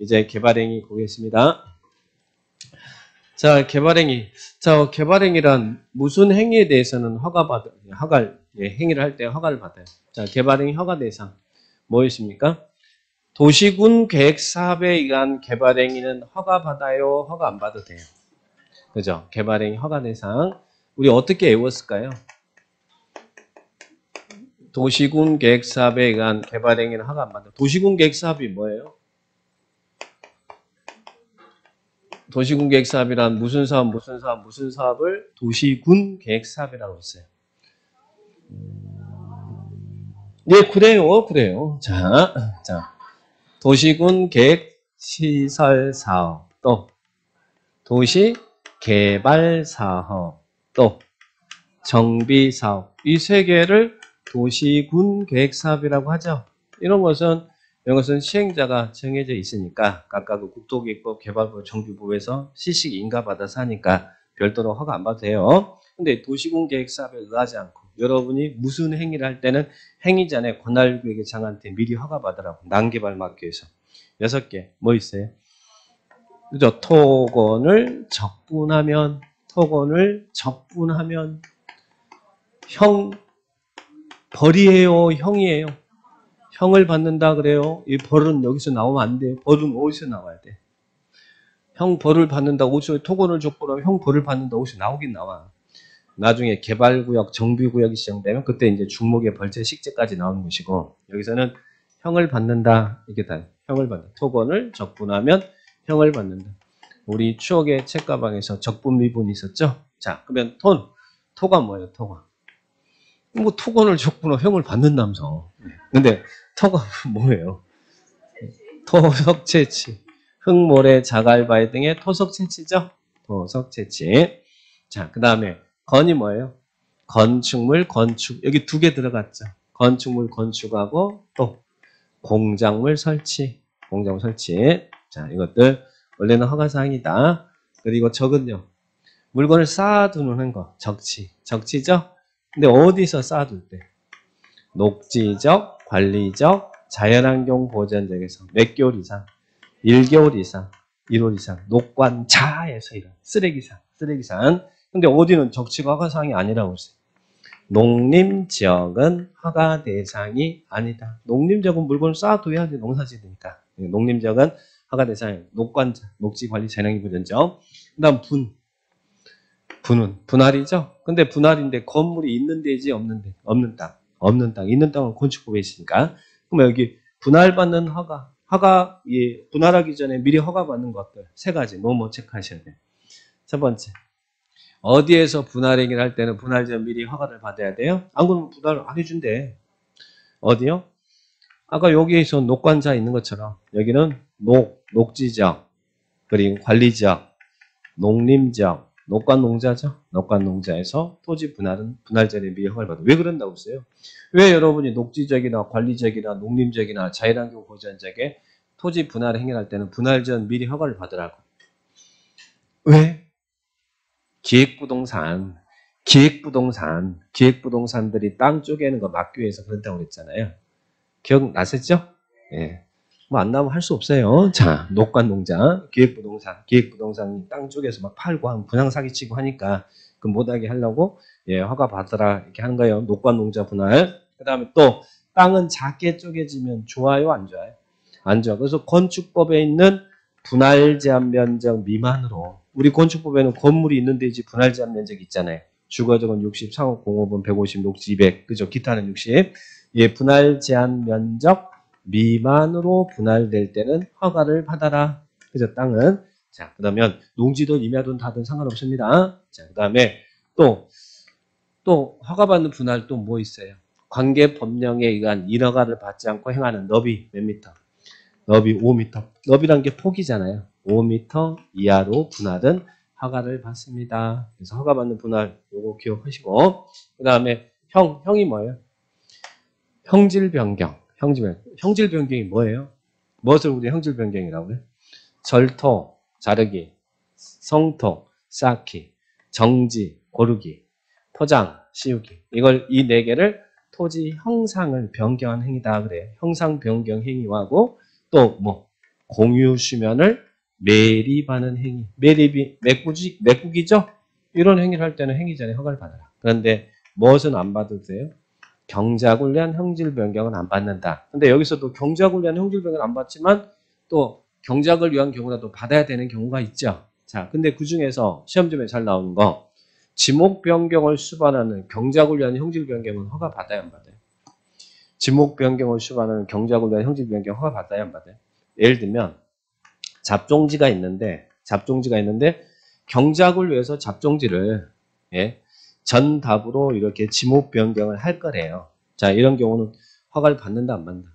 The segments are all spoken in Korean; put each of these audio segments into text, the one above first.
이제 개발행위 보겠습니다. 자, 개발행위. 자, 개발행위란 무슨 행위에 대해서는 행위를 할 때 허가를 받아요. 자, 개발행위 허가 대상. 뭐였습니까? 도시군 계획 사업에 의한 개발행위는 허가 받아요? 허가 안 받아도 돼요? 그죠? 개발행위 허가 대상. 우리 어떻게 외웠을까요? 도시군 계획 사업에 의한 개발행위는 허가 안 받아요. 도시군 계획 사업이 뭐예요? 도시군 계획 사업이란 무슨 사업을 도시군 계획 사업이라고 했어요. 네, 그래요. 자, 도시군 계획 시설 사업, 또 도시 개발 사업, 또 정비 사업. 이 세 개를 도시군 계획 사업이라고 하죠. 이런 것은 시행자가 정해져 있으니까 각각 국토기획법, 개발부, 정비부에서 시식 인가받아서 하니까 별도로 허가 안 받아도 돼요. 근데 도시군 계획 사업에 의하지 않고 여러분이 무슨 행위를 할 때는 행위 전에 관할구역의 장한테 미리 허가 받으라고. 난개발 막기에서 6개 뭐 있어요? 그죠? 토건을 적분하면 형 벌이에요, 형이에요? 형을 받는다 그래요. 이 벌은 여기서 나오면 안 돼요. 벌은 어디서 나와야 돼? 형 벌을 받는다. 어디서 토건을 적분하면 형 벌을 받는다. 어디서 나오긴 나와. 나중에 개발구역, 정비구역이 시작되면 그때 이제 중목의 벌채, 식재까지 나오는 것이고 여기서는 형을 받는다. 이게 다 형을 받는다. 토건을 적분하면 형을 받는다. 우리 추억의 책가방에서 적분 미분이 있었죠? 자, 그러면 토가 뭐예요? 토가. 뭐 토건을 적분하면 형을 받는다면서. 근데 토가 뭐예요? 토석채취. 흙모래, 자갈바위 등의 토석채취죠? 토석채취. 자, 그 다음에 건이 뭐예요? 건축물, 건축. 여기 2개 들어갔죠. 건축물, 건축하고 또 공작물 설치. 자, 이것들 원래는 허가사항이다. 그리고 적은요. 물건을 쌓아두는 거. 적치죠? 근데 어디서 쌓아둘 때? 녹지적, 관리적, 자연환경 보전적에서 몇 개월 이상? 1개월 이상, 1월 이상. 녹관자에서 이런 쓰레기산. 근데 어디는 적치가 허가사항이 아니라고 했어요. 농림지역은 허가 대상이 아니다. 농림지역은 물건을 쌓아둬야지 농사지으니까. 농림지역은 허가 대상이 녹관자, 녹지관리 자연환경 보전적. 그 다음 분할이죠. 근데 분할인데 건물이 있는 데지 없는 땅. 있는 땅은 건축법에 있으니까. 그럼 여기 분할받는 허가, 분할하기 전에 미리 허가받는 것들 3가지 뭐 체크하셔야 돼요. 첫 번째, 어디에서 분할행위를 할 때는 분할 전 미리 허가를 받아야 돼요? 안 그러면 분할 안 해준대. 어디요? 아까 여기에서 녹관자 있는 것처럼 여기는 녹지적, 그리고 관리지역, 농림지역, 녹관농자죠. 녹관농자에서 토지 분할은 분할 전에 미리 허가를 받아요. 왜 그런다고 했어요? 왜 여러분이 녹지적이나 관리적이나 농림적이나 자연환경 보전적에 토지 분할 행위할 때는 분할 전 미리 허가를 받으라고? 왜? 기획부동산들이 땅 쪼개는 거 막기 위해서 그런다고 그랬잖아요. 기억나셨죠? 예. 뭐 안 나오면 할 수 없어요. 자, 녹관농자, 기획부동산이 땅 쪼개서 막 팔고 하면 분양 사기치고 하니까 그 못하게 하려고 허가 받으라 이렇게 하는 거예요. 녹관농자 분할. 그 다음에 또 땅은 작게 쪼개지면 좋아요, 안 좋아요? 안 좋아. 그래서 건축법에 있는 분할 제한 면적 미만으로, 우리 건축법에는 건물이 있는 데지 분할 제한 면적이 있잖아요. 주거적은 60, 상업 공업은 150, 녹지 200, 그죠? 기타는 60. 분할 제한 면적 미만으로 분할될 때는 허가를 받아라. 그죠? 땅은. 자, 그러면 농지든 임야든 다든 상관없습니다. 자, 그 다음에 또 허가받는 분할 또 뭐 있어요? 관계 법령에 의한 인허가를 받지 않고 행하는 너비 몇 미터? 너비 5m. 너비란 게 폭이잖아요. 5m 이하로 분할은 허가를 받습니다. 그래서 허가받는 분할 요거 기억하시고, 그 다음에 형이 뭐예요? 형질 변경이 뭐예요? 무엇을 우리 형질 변경이라고 해요? 절토, 자르기, 성토, 쌓기, 정지, 고르기, 포장, 씌우기. 이 4개를 토지 형상을 변경한 행위다 그래요. 형상 변경 행위하고 또 뭐? 공유 수면을 매립하는 행위. 매립이 매국이죠? 이런 행위를 할 때는 행위 전에 허가를 받아라. 그런데 무엇은 안 받아도 돼요? 경작을 위한 형질 변경은 안 받는다. 근데 여기서도 경작을 위한 형질 변경은 안 받지만 또 경작을 위한 경우라도 받아야 되는 경우가 있죠. 자, 근데 그 중에서 시험점에 잘 나오는 거 지목 변경을 수반하는 경작을 위한 형질 변경은 허가 받아야 안 받아요? 지목 변경을 수반하는 경작을 위한 형질 변경 허가 받아야 안 받아요? 예를 들면 잡종지가 있는데 경작을 위해서 잡종지를 전답으로 이렇게 지목 변경을 할 거래요. 자, 이런 경우는 허가를 받는다 안 받는다?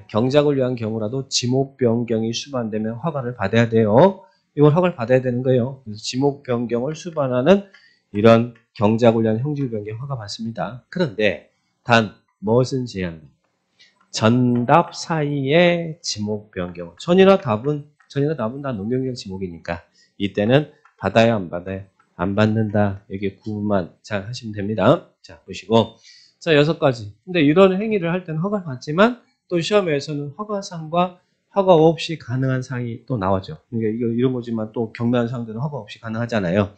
경작을 위한 경우라도 지목 변경이 수반되면 허가를 받아야 돼요. 이걸 허가를 받아야 되는 거예요. 그래서 지목 변경을 수반하는 이런 경작을 위한 형질 변경 허가 받습니다. 그런데 단 무엇은 제한? 전답 사이에 지목 변경. 전이나 답은 다 논변경 지목이니까 이때는 받아야 안 받아요? 안 받는다. 여기 구분만 잘 하시면 됩니다. 자, 보시고. 자, 6가지. 근데 이런 행위를 할 때는 허가를 받지만 또 시험에서는 허가상과 허가 없이 가능한 사항이 또 나오죠. 그러니까 이런 거지만 또 경미한 사항들은 허가 없이 가능하잖아요.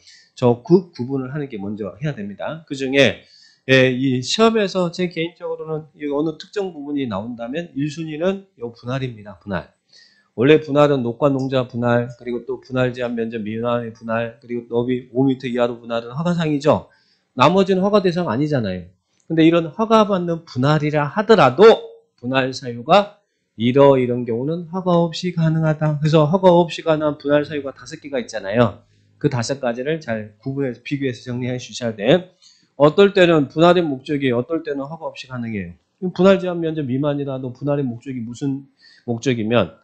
그 구분을 하는 게 먼저 해야 됩니다. 그 중에 이 시험에서 제 개인적으로는 어느 특정 부분이 나온다면 1순위는 이 분할입니다. 분할. 원래 분할은 녹과 농자 분할, 그리고 또 분할 제한 면적 미만의 분할, 그리고 너비 5m 이하로 분할은 허가상이죠. 나머지는 허가 대상 아니잖아요. 근데 이런 허가받는 분할이라 하더라도 분할 사유가 이런 경우는 허가 없이 가능하다. 그래서 허가 없이 가능한 분할 사유가 5개가 있잖아요. 그 5가지를 잘 구분해서 비교해서 정리해 주셔야 돼. 어떨 때는 분할의 목적이 어떨 때는 허가 없이 가능해요. 분할 제한 면적 미만이라도 분할의 목적이 무슨 목적이면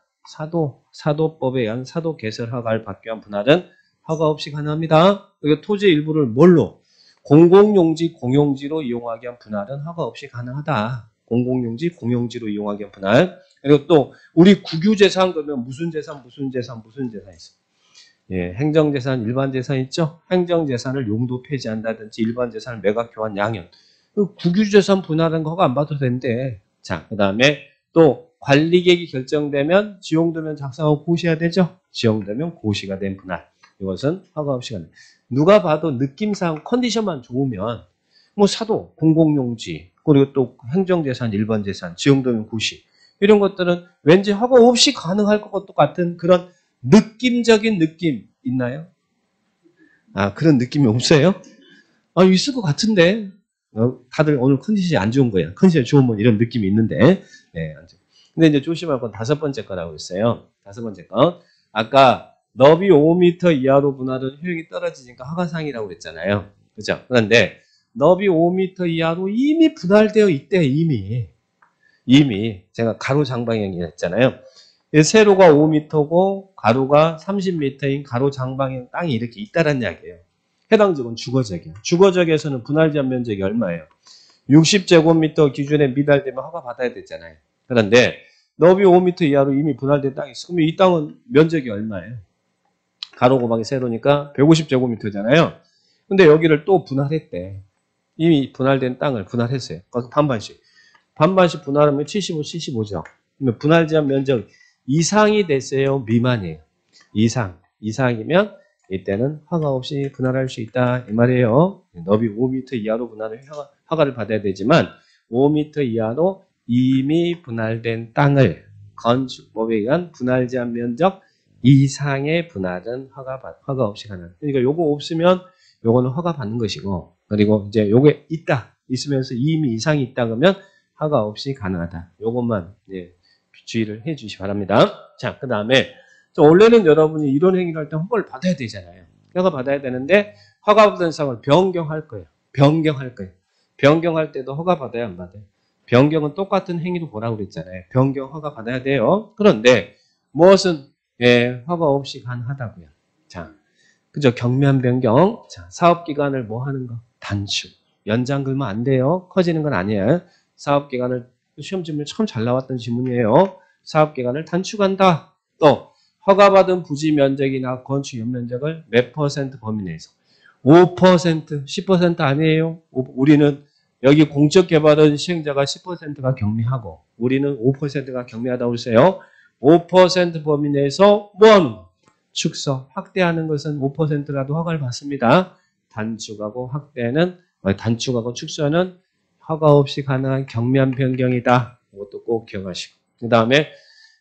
사도법에 의한 사도 개설 허가를 받기 위한 분할은 허가 없이 가능합니다. 그리고 토지의 일부를 뭘로? 공공용지, 공용지로 이용하기 위한 분할은 허가 없이 가능하다. 공공용지, 공용지로 이용하기 위한 분할. 그리고 또 우리 국유재산 그러면 무슨 재산 있어? 행정재산, 일반재산 있죠? 행정재산을 용도 폐지한다든지 일반재산을 매각, 교환, 양현. 국유재산 분할은 허가 안 받아도 된대. 자, 그 다음에 또 관리계획이 결정되면 지용되면 작성하고 고시해야 되죠? 지용되면 고시가 된 분할. 이것은 허가 없이 가능. 누가 봐도 느낌상 컨디션만 좋으면 뭐 사도, 공공용지, 그리고 또 행정재산, 일반재산, 지용되면 고시. 이런 것들은 왠지 허가 없이 가능할 것 같은 그런 느낌적인 느낌 있나요? 그런 느낌이 없어요? 있을 것 같은데. 다들 오늘 컨디션이 안 좋은 거예요. 컨디션이 좋으면 이런 느낌이 있는데. 근데 이제 조심할 건 5번째 거라고 했어요. 5번째 거. 아까 너비 5m 이하로 분할은 효용이 떨어지니까 허가상이라고 그랬잖아요. 그죠? 그런데 너비 5m 이하로 이미 분할되어 있대, 이미 제가 가로 장방향이 했잖아요. 세로가 5m고 가로가 30m인 가로 장방향 땅이 이렇게 있다란 이야기예요. 해당 지역은 주거지역이에요. 주거지역에서는 분할 제한 면적이 얼마예요? 60제곱미터 기준에 미달되면 허가 받아야 되잖아요. 그런데 너비 5m 이하로 이미 분할된 땅이 있어. 그러면 이 땅은 면적이 얼마예요? 가로 곱하기 세로니까 150제곱미터잖아요. 근데 여기를 또 분할했대. 이미 분할된 땅을 분할했어요. 반반씩 분할하면 75, 75죠. 그러면 분할 제한 면적 이상이 됐어요? 미만이에요? 이상이면 이때는 허가 없이 분할할 수 있다 이 말이에요. 너비 5m 이하로 분할을 허가를 받아야 되지만 5m 이하로 이미 분할된 땅을 건축법에 의한 분할 제한 면적 이상의 분할은 허가 없이 가능. 그러니까 요거 없으면 요거는 허가 받는 것이고, 그리고 이제 요게 있으면서 이미 이상이 있다 그러면 허가 없이 가능하다. 요것만 주의를 해 주시기 바랍니다. 자, 그 다음에 원래는 여러분이 이런 행위를 할 때 허가를 받아야 되잖아요. 허가 받아야 되는데 허가 받은 사항을 변경할 거예요. 변경할 때도 허가 받아야 안 받아요? 변경은 똑같은 행위로 보라고 그랬잖아요. 변경 허가 받아야 돼요. 그런데 무엇은 허가 없이 가능하다고요. 자, 그죠? 경미한 변경. 자, 사업기간을 뭐 하는 거? 단축. 연장 걸면 안 돼요. 커지는 건 아니에요. 사업기간을 시험 질문에 참 잘 나왔던 질문이에요. 사업기간을 단축한다. 또 허가받은 부지 면적이나 건축 연면적을 몇 % 범위 내에서 5%, 10% 아니에요. 우리는 여기 공적개발은 시행자가 10%가 경미하고 우리는 5%가 경미하다고 했어요. 5% 범위 내에서 축소, 확대하는 것은 5%라도 허가를 받습니다. 단축하고 단축하고 축소는 허가 없이 가능한 경미한 변경이다. 이것도 꼭 기억하시고. 그 다음에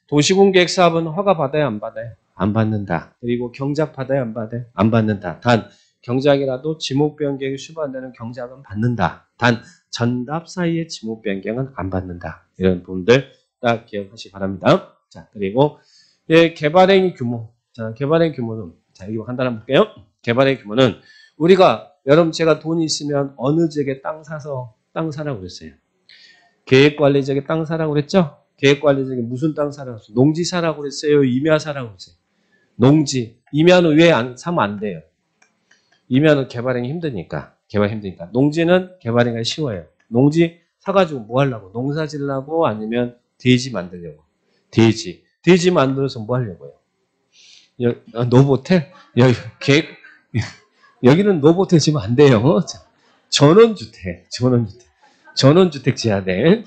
도시공계획 사업은 허가 받아요, 안 받아요? 안 받는다. 그리고 경작 받아요, 안 받아요? 안 받는다. 단 경작이라도 지목 변경이 수반되는 경작은 받는다. 단 전답 사이의 지목 변경은 안 받는다. 이런 부분들 딱 기억하시기 바랍니다. 자, 그리고 개발행위 규모. 자, 개발행위 규모는 이거 간단히 볼게요. 개발행위 규모는 우리가 여러분 제가 돈이 있으면 어느 지역에 땅 사라고 그랬어요. 계획관리 지역에 땅 사라고 그랬죠? 계획관리 지역에 무슨 땅 사라고 그랬어요? 농지 사라고 그랬어요? 임야 사라고 그랬어요? 농지. 임야는 왜 사면 안 돼요? 임야는 개발행위 힘드니까. 농지는 개발행위가 쉬워요. 농지 사가지고 뭐 하려고? 농사 지으려고 아니면 돼지 만들려고? 돼지 만들어서 뭐 하려고요? 노보텔? 여기는 노보텔 지면 안 돼요. 전원주택 지어야 돼.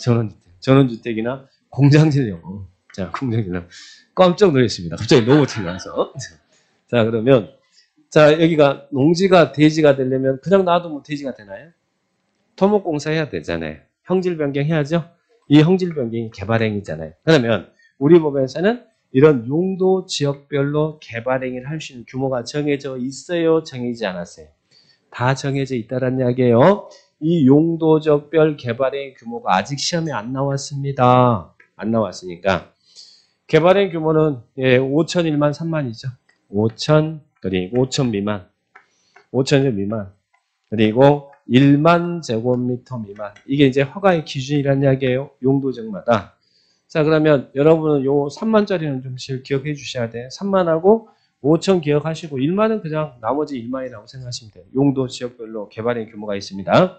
전원주택이나 공장 지으려고. 자, 공장 지으려고. 깜짝 놀랐습니다. 갑자기 노보텔 나와서. 자, 그러면 여기가 농지가 돼지가 되려면 그냥 놔두면 돼지가 되나요? 토목공사 해야 되잖아요. 형질 변경해야죠. 이 형질 변경이 개발행위잖아요. 그러면 우리 법에서는 이런 용도 지역별로 개발행위를 할 수 있는 규모가 정해져 있어요? 정해지지 않았어요? 다 정해져 있다는 이야기예요. 이 용도적별 개발행위 규모가 아직 시험에 안 나왔습니다. 안 나왔으니까 개발행위 규모는 5천, 1만, 3만이죠. 5천, 그리고 5천 미만, 5천 미만, 그리고 1만 제곱미터 미만. 이게 이제 허가의 기준이라는 이야기예요. 용도적마다. 자, 그러면 여러분은 요 3만짜리는 좀 기억해 주셔야 돼. 3만하고 5천 기억하시고 1만은 그냥 나머지 1만이라고 생각하시면 돼요. 용도 지역별로 개발의 규모가 있습니다.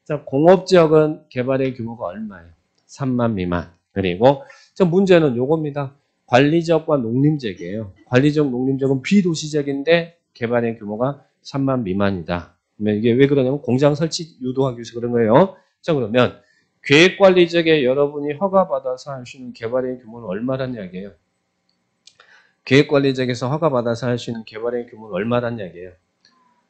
자, 공업지역은 개발의 규모가 얼마예요? 3만 미만. 그리고 문제는 요겁니다. 관리지역과 농림지역이에요. 관리지역, 농림지역은 비도시지역인데 개발의 규모가 3만 미만이다. 그러면 이게 왜 그러냐면 공장 설치 유도하기 위해서 그런 거예요. 자, 그러면 계획관리지역에 여러분이 허가받아서 할 수 있는 개발의 규모는 얼마란 이야기예요? 계획관리지역에서 허가받아서 할 수 있는 개발의 규모는 얼마란 이야기예요?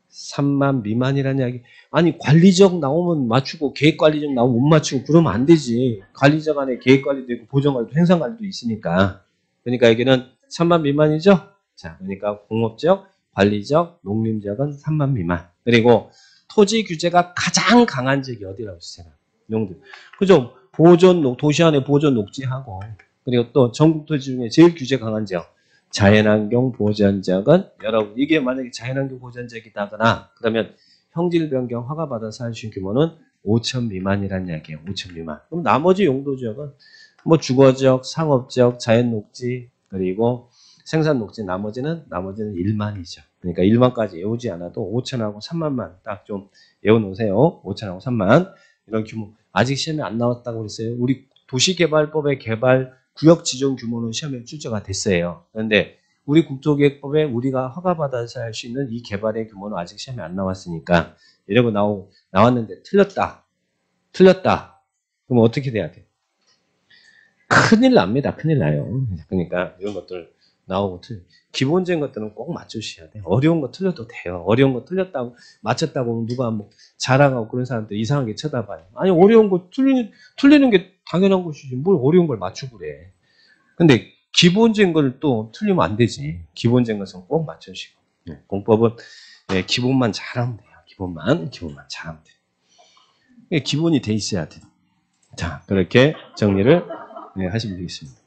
3만 미만이란 이야기. 아니, 관리지역 나오면 맞추고 계획관리지역 나오면 못 맞추고 그러면 안 되지. 관리지역 안에 계획관리도 있고 보전관리도 행상관리도 있으니까. 그러니까 여기는 3만 미만이죠? 자, 그러니까 공업지역, 관리지역, 농림지역은 3만 미만. 그리고 토지 규제가 가장 강한 지역이 어디라고 했어요? 용도. 그죠? 도시 안에 보존 녹지하고, 그리고 또 전국 토지 중에 제일 규제 강한 지역. 자연환경 보전지역은 여러분 이게 만약에 자연환경 보전지역이다거나 그러면 형질 변경 허가받아서 할 수 있는 규모는 5천 미만이라는 이야기예요. 5천 미만. 그럼 나머지 용도지역은 뭐 주거지역, 상업지역, 자연녹지 그리고 생산녹지 나머지는 1만이죠. 그러니까 1만까지 외우지 않아도 5천하고 3만만 딱 좀 외워놓으세요. 5천하고 3만 이런 규모 아직 시험에 안 나왔다고 그랬어요. 우리 도시개발법의 개발 구역 지정 규모는 시험에 출제가 됐어요. 그런데 우리 국토계획법에 우리가 허가받아서 할 수 있는 이 개발의 규모는 아직 시험에 안 나왔으니까 이러고 나왔는데 틀렸다. 그럼 어떻게 돼야 돼? 큰일 납니다. 큰일 나요. 그러니까 이런 것들 나오고 기본적인 것들은 꼭 맞추셔야 돼요. 어려운 거 틀려도 돼요. 어려운 거 맞췄다고 누가 뭐 자랑하고 그런 사람들 이상하게 쳐다봐요. 아니 어려운 거 틀리는 게 당연한 것이지 뭘 어려운 걸 맞추고 그래. 근데 기본적인 걸 또 틀리면 안 되지. 기본적인 것은 꼭 맞추시고. 공법은 기본만 잘하면 돼요. 기본만 잘하면 돼요. 기본이 돼 있어야 돼요. 자, 그렇게 정리를 하시면 되겠습니다.